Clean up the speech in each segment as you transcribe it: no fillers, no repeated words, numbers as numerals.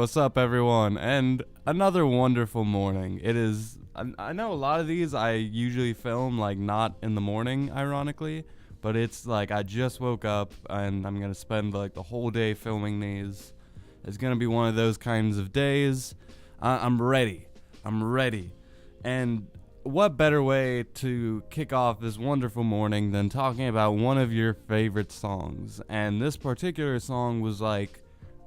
what's up, everyone? And another wonderful morning. It is. I know a lot of these I usually film like not in the morning, ironically, but it's like I just woke up and I'm gonna spend like the whole day filming these. It's gonna be one of those kinds of days. I'm ready. I'm ready. And what better way to kick off this wonderful morning than talking about one of your favorite songs? And this particular song was like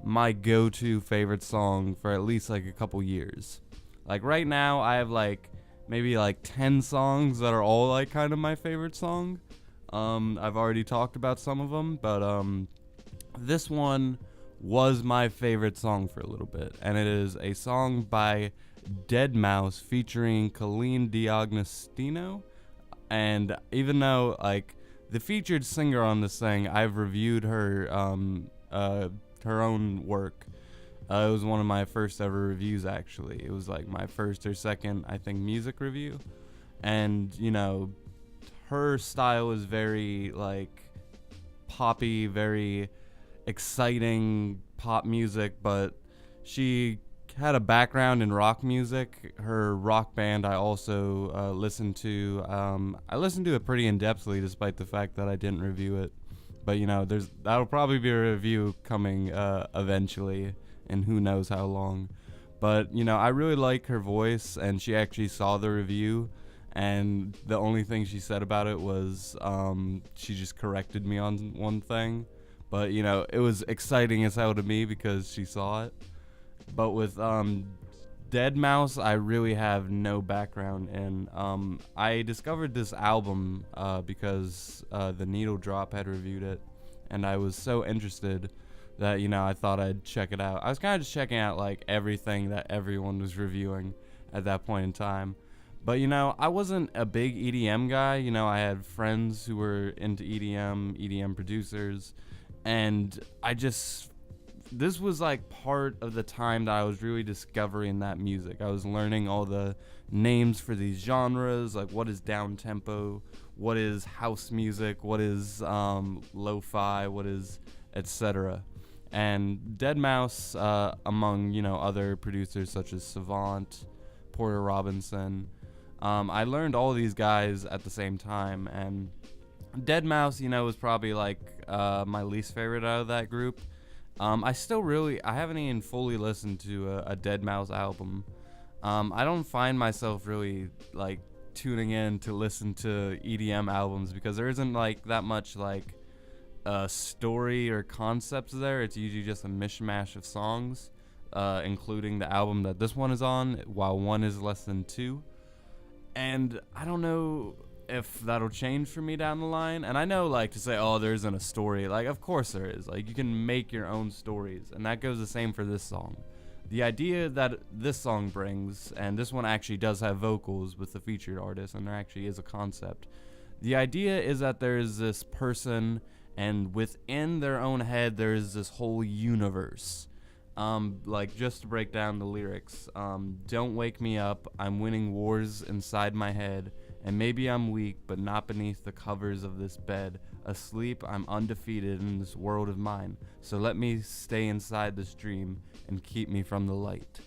my go-to favorite song for at least like a couple years. Like right now I have like maybe like 10 songs that are all like kind of my favorite song. I've already talked about some of them, but this one was my favorite song for a little bit, and it is a song by deadmau5 featuring Colleen D'Agostino. And even though like the featured singer on this thing, I've reviewed her own work. It was one of my first ever reviews, actually. It was like my first or second, I think, music review. And, you know, her style is very, like, poppy, very exciting pop music, but she had a background in rock music. Her rock band I also listened to. I listened to it pretty in-depthly, despite the fact that I didn't review it. But, you know, that'll probably be a review coming eventually, and who knows how long. But, you know, I really like her voice, and she actually saw the review, and the only thing she said about it was she just corrected me on one thing. But, you know, it was exciting as hell to me because she saw it. But with deadmau5, I really have no background in. I discovered this album because the Needle Drop had reviewed it, and I was so interested that, you know, I thought I'd check it out. I was kind of just checking out like everything that everyone was reviewing at that point in time. But, you know, I wasn't a big EDM guy. You know, I had friends who were into EDM producers, and this was like part of the time that I was really discovering that music. I was learning all the names for these genres, like what is down tempo, what is house music, what is lo-fi, what is etc. And deadmau5, among, you know, other producers such as Savant, Porter Robinson, I learned all these guys at the same time. And deadmau5, you know, was probably like my least favorite out of that group. I haven't even fully listened to a deadmau5 album. I don't find myself really like tuning in to listen to EDM albums because there isn't like that much like story or concepts there. It's usually just a mishmash of songs, including the album that this one is on, while one is less than 2. And I don't know if that'll change for me down the line. And I know, like, to say, oh, there isn't a story, like, of course there is. Like, you can make your own stories, and that goes the same for this song. The idea that this song brings, and this one actually does have vocals with the featured artist, and there actually is a concept. The idea is that there is this person, and within their own head there is this whole universe. Like, just to break down the lyrics, don't wake me up, I'm winning wars inside my head. And maybe I'm weak, but not beneath the covers of this bed. Asleep, I'm undefeated in this world of mine. So let me stay inside this dream and keep me from the light.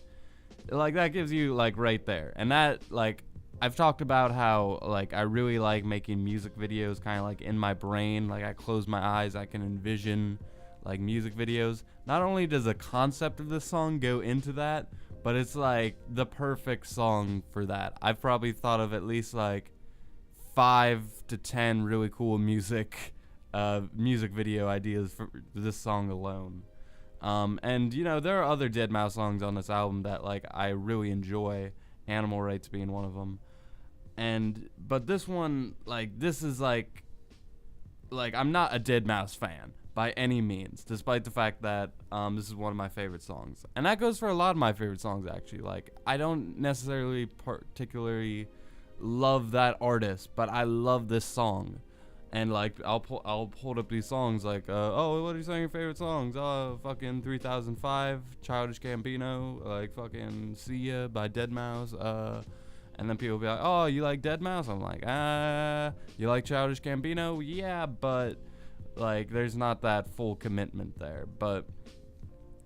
Like, that gives you, like, right there. And that, like, I've talked about how, like, I really like making music videos kind of, like, in my brain. Like, I close my eyes, I can envision, like, music videos. Not only does the concept of this song go into that, but it's like the perfect song for that. I've probably thought of at least like 5 to 10 really cool music video ideas for this song alone. And, you know, there are other deadmau5 songs on this album that like I really enjoy, Animal Rights being one of them. But this one, like, this is like I'm not a deadmau5 fan by any means, despite the fact that this is one of my favorite songs. And that goes for a lot of my favorite songs, actually. Like, I don't necessarily particularly love that artist, but I love this song. And, like, I'll hold up these songs, like, oh, what are some of your favorite songs? Oh, fucking 3005, Childish Gambino, like, fucking Seeya by deadmau5, and then people will be like, oh, you like deadmau5? I'm like, you like Childish Gambino? Yeah, but like, there's not that full commitment there. But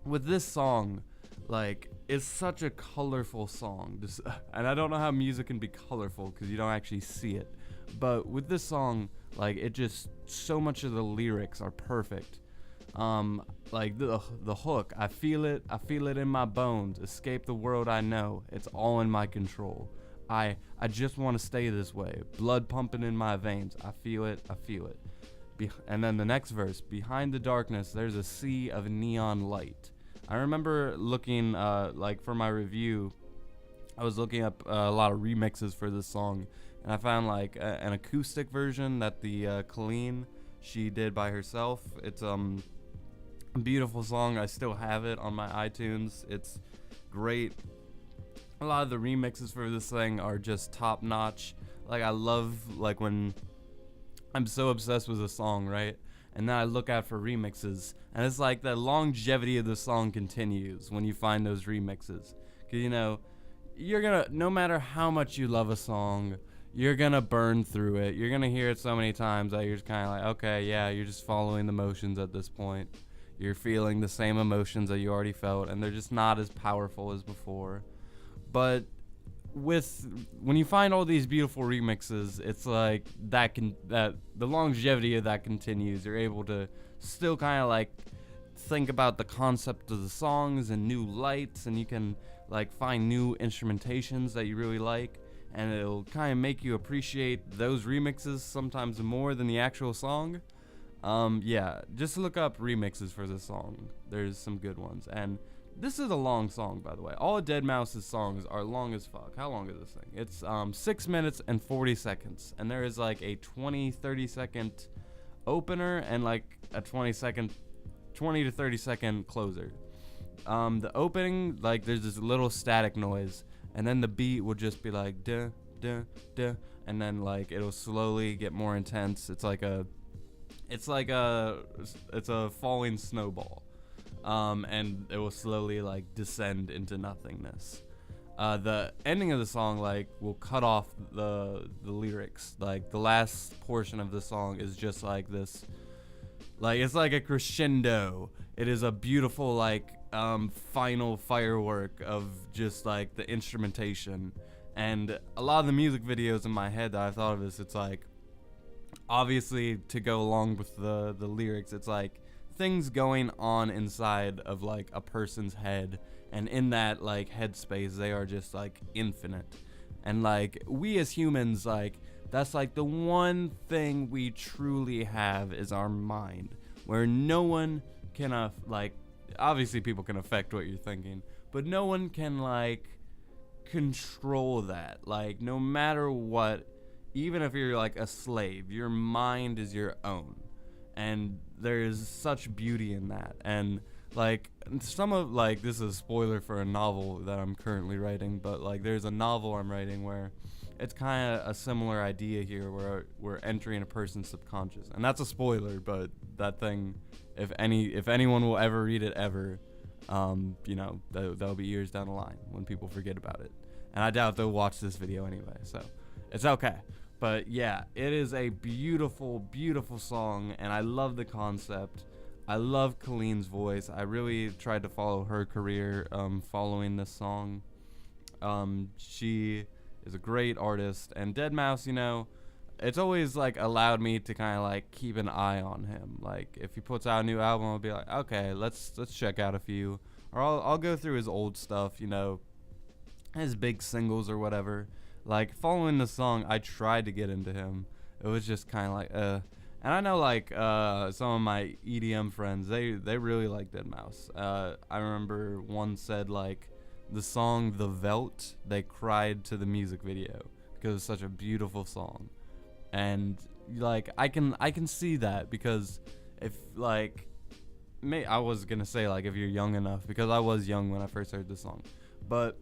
with this song, like, it's such a colorful song. Just, and I don't know how music can be colorful because you don't actually see it. But with this song, like, it just, so much of the lyrics are perfect. Like the hook, I feel it in my bones. Escape the world I know. It's all in my control. I just want to stay this way. Blood pumping in my veins. I feel it. And then the next verse, behind the darkness, there's a sea of neon light. I remember looking, like for my review, I was looking up a lot of remixes for this song, and I found like an acoustic version that the Colleen, she did by herself. It's a beautiful song. I still have it on my iTunes. It's great. A lot of the remixes for this thing are just top notch. Like, I love, like, when I'm so obsessed with a song, right? And then I look out for remixes, and it's like the longevity of the song continues when you find those remixes. Because, you know, you're gonna, no matter how much you love a song, you're gonna burn through it. You're gonna hear it so many times that you're just kind of like, okay, yeah, you're just following the motions at this point. You're feeling the same emotions that you already felt, and they're just not as powerful as before. But when you find all these beautiful remixes, it's like that the longevity of that continues. You're able to still kind of like think about the concept of the songs and new lights, and you can like find new instrumentations that you really like, and it'll kind of make you appreciate those remixes sometimes more than the actual song. Yeah, just look up remixes for this song. There's some good ones. And this is a long song, by the way. All of deadmau5's songs are long as fuck. How long is this thing? It's 6 minutes and 40 seconds. And there is like a 20-30 second opener and like a 20 to 30 second closer. The opening, like, there's this little static noise, and then the beat will just be like duh duh duh, and then like it'll slowly get more intense. It's a falling snowball, and it will slowly like descend into nothingness. The ending of the song like will cut off the lyrics. Like, the last portion of the song is just like this, like, it's like a crescendo. It is a beautiful like final firework of just like the instrumentation. And a lot of the music videos in my head that I thought of this, it's like, obviously, to go along with the lyrics, it's like things going on inside of like a person's head, and in that like headspace they are just like infinite. And like, we as humans, like, that's like the one thing we truly have is our mind, where no one can like, obviously people can affect what you're thinking, but no one can like control that. Like, no matter what, even if you're like a slave, your mind is your own. And there is such beauty in that. And like, some of, like, this is a spoiler for a novel that I'm currently writing, but like, there's a novel I'm writing where it's kind of a similar idea here, where we're entering a person's subconscious. And that's a spoiler, but that thing, if anyone will ever read it ever, you know, that'll be years down the line when people forget about it. And I doubt they'll watch this video anyway, so it's okay. But yeah, it is a beautiful, beautiful song, and I love the concept. I love Colleen's voice. I really tried to follow her career following this song. She is a great artist, and deadmau5, you know, it's always like allowed me to kind of like keep an eye on him. Like, if he puts out a new album, I'll be like, okay, let's check out a few, or I'll go through his old stuff, you know, his big singles or whatever. Like, following the song, I tried to get into him. It was just kind of like, And I know, like, some of my EDM friends, they really like deadmau5. I remember one said, like, the song The Velt, they cried to the music video because it's such a beautiful song. And, like, I can see that, because if, like, I was going to say, like, if you're young enough, because I was young when I first heard this song. But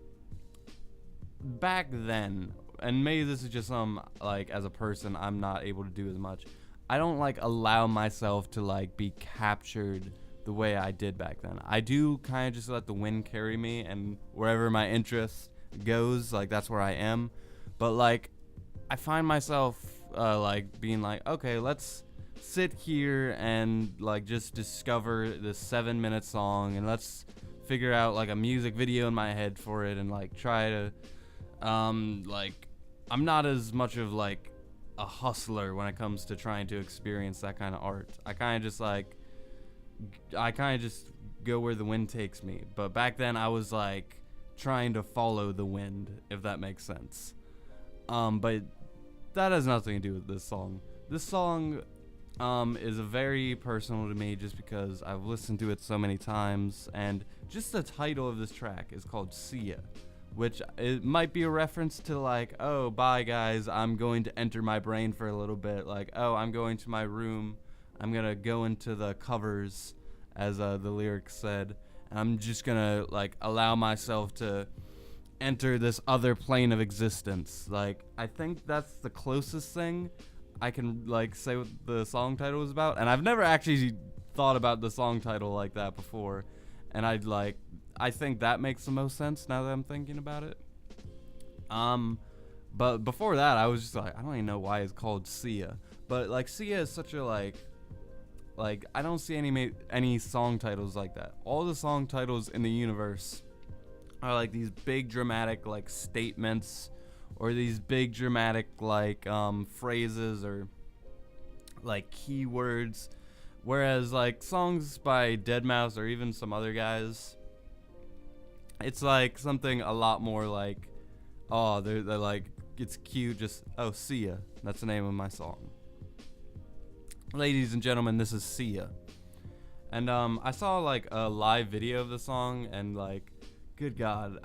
back then, and maybe this is just like, as a person, I'm not able to do as much. I don't like allow myself to like be captured the way I did back then. I do kind of just let the wind carry me, and wherever my interest goes, like, that's where I am. But like, I find myself like being like, okay, let's sit here and like just discover this 7-minute song, and let's figure out like a music video in my head for it and like try to like I'm not as much of like a hustler when it comes to trying to experience that kind of art. I kind of just go where the wind takes me. But back then I was like trying to follow the wind, if that makes sense. But that has nothing to do with this song. This song is very personal to me just because I've listened to it so many times, and just the title of this track is called Seeya, which it might be a reference to like, oh, bye guys, I'm going to enter my brain for a little bit, like, oh, I'm going to my room, I'm gonna go into the covers, as the lyrics said, and I'm just gonna like allow myself to enter this other plane of existence. Like, I think that's the closest thing I can like say what the song title is about, and I've never actually thought about the song title like that before, and I think that makes the most sense now that I'm thinking about it. But before that, I was just like, I don't even know why it's called Seeya, but like Seeya is such a like I don't see any song titles like that. All the song titles in the universe are like these big dramatic like statements, or these big dramatic like phrases or like keywords, whereas like songs by deadmau5 or even some other guys, it's like something a lot more like, oh, they're like, it's cute, just, oh, Seeya, that's the name of my song. Ladies and gentlemen, this is Seeya. And I saw like a live video of the song, and like, good God,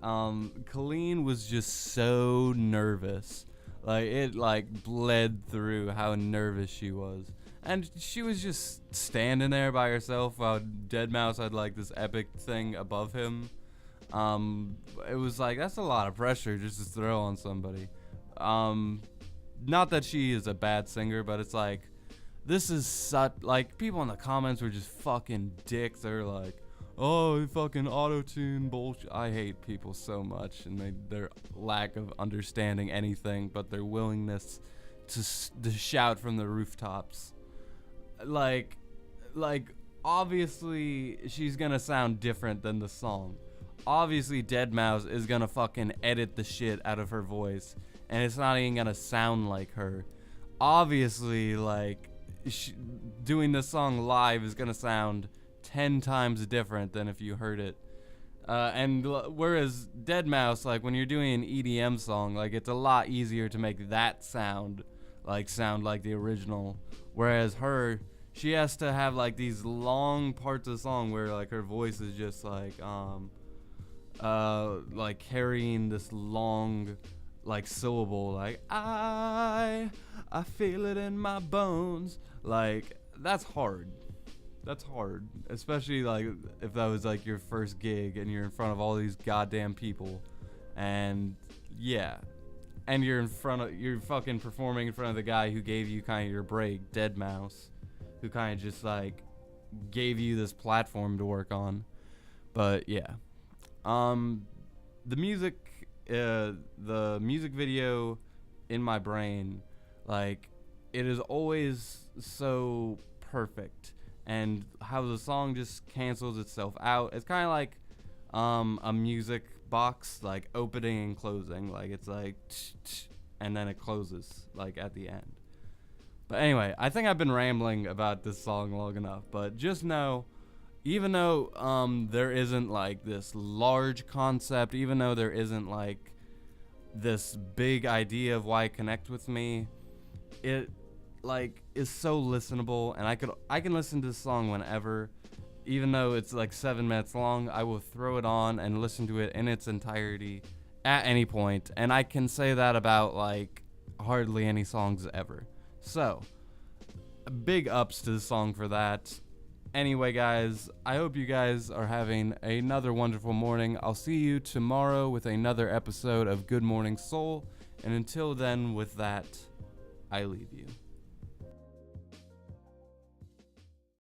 Colleen was just so nervous. Like, it like bled through how nervous she was. And she was just standing there by herself while deadmau5 had like this epic thing above him. It was like, that's a lot of pressure just to throw on somebody. Not that she is a bad singer, but it's like, this is such, like, people in the comments were just fucking dicks. They're like, oh, fucking auto-tune bullshit. I hate people so much, and their lack of understanding anything but their willingness to shout from the rooftops. Like obviously she's gonna sound different than the song. Obviously deadmau5 is gonna fucking edit the shit out of her voice, and it's not even gonna sound like her. Obviously, like, doing this song live is gonna sound 10 times different than if you heard it. And whereas deadmau5, like, when you're doing an EDM song, like, it's a lot easier to make that sound like the original. Whereas she has to have like these long parts of the song where like her voice is just like carrying this long like syllable, like I feel it in my bones. Like, that's hard. That's hard, especially like if that was like your first gig and you're in front of all these goddamn people, and yeah, and you're fucking performing in front of the guy who gave you kind of your break, deadmau5, who kind of just like gave you this platform to work on. But yeah, the music video in my brain, like, it is always so perfect, and how the song just cancels itself out. It's kind of like a music box, like opening and closing. Like, it's like and then it closes like at the end. But anyway, I think I've been rambling about this song long enough, but just know, even though there isn't like this large concept, even though there isn't like this big idea of why it connect with me, it like is so listenable, and I can listen to this song whenever. Even though it's like 7 minutes long, I will throw it on and listen to it in its entirety at any point, and I can say that about like hardly any songs ever. So, big ups to the song for that. Anyway, guys, I hope you guys are having another wonderful morning. I'll see you tomorrow with another episode of Good Morning Soul, and until then, with that, I leave you.